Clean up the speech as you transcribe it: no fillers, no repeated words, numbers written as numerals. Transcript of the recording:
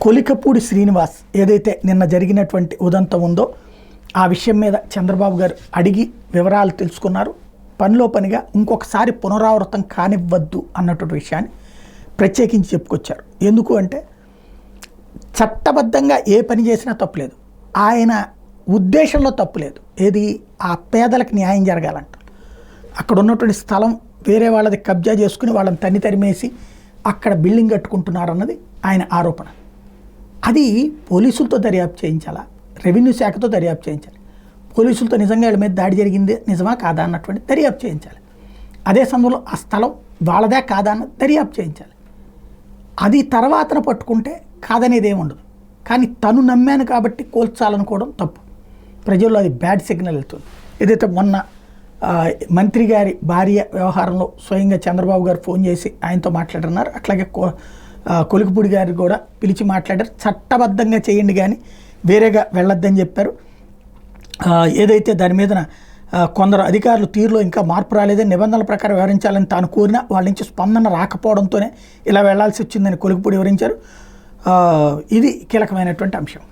కొలికపూడి శ్రీనివాస్ ఏదైతే నిన్న జరిగినటువంటి ఉదంతం ఉందో ఆ విషయం మీద చంద్రబాబు గారు అడిగి వివరాలు తెలుసుకున్నారు. పనిలో పనిగా ఇంకొకసారి పునరావృతం కానివ్వద్దు అన్నటువంటి విషయాన్ని ప్రత్యేకించి చెప్పుకొచ్చారు. ఎందుకు అంటే చట్టబద్ధంగా ఏ పని చేసినా తప్పులేదు, ఆయన ఉద్దేశంలో తప్పులేదు. ఏది ఆ పేదలకు న్యాయం జరగాలంట. అక్కడ ఉన్నటువంటి స్థలం వేరే వాళ్ళది కబ్జా చేసుకుని వాళ్ళని తరిమేసి అక్కడ బిల్డింగ్ కట్టుకుంటున్నారన్నది ఆయన ఆరోపణ. అది పోలీసులతో దర్యాప్తు చేయించాలా, రెవెన్యూ శాఖతో దర్యాప్తు చేయించాలి. పోలీసులతో నిజంగా వీళ్ళ మీద దాడి జరిగింది నిజమా కాదా అన్నటువంటి దర్యాప్తు చేయించాలి. అదే సమయంలో ఆ స్థలం వాళ్ళదే కాదా అన్న దర్యాప్తు చేయించాలి. అది తర్వాతన పట్టుకుంటే కాదనేది ఏమి ఉండదు. కానీ తను నమ్మాను కాబట్టి కోల్చాలనుకోవడం తప్పు. ప్రజల్లో అది బ్యాడ్ సిగ్నల్ వెళ్తుంది. ఏదైతే మొన్న మంత్రి గారి భార్య వ్యవహారంలో స్వయంగా చంద్రబాబు గారు ఫోన్ చేసి ఆయనతో మాట్లాడుతున్నారు. అట్లాగే కొలికపూడి గారు కూడా పిలిచి మాట్లాడారు. చట్టబద్ధంగా చేయండి కానీ వేరేగా వెళ్ళొద్దని చెప్పారు. ఏదైతే దాని మీద కొందరు అధికారులు తీరులో ఇంకా మార్పు రాలేదని, నిబంధనల ప్రకారం వివరించాలని తాను కోరినా వాళ్ళ నుంచి స్పందన రాకపోవడంతోనే ఇలా వెళ్లాల్సి వచ్చిందని కొలికపూడి వివరించారు. ఇది కీలకమైనటువంటి అంశం.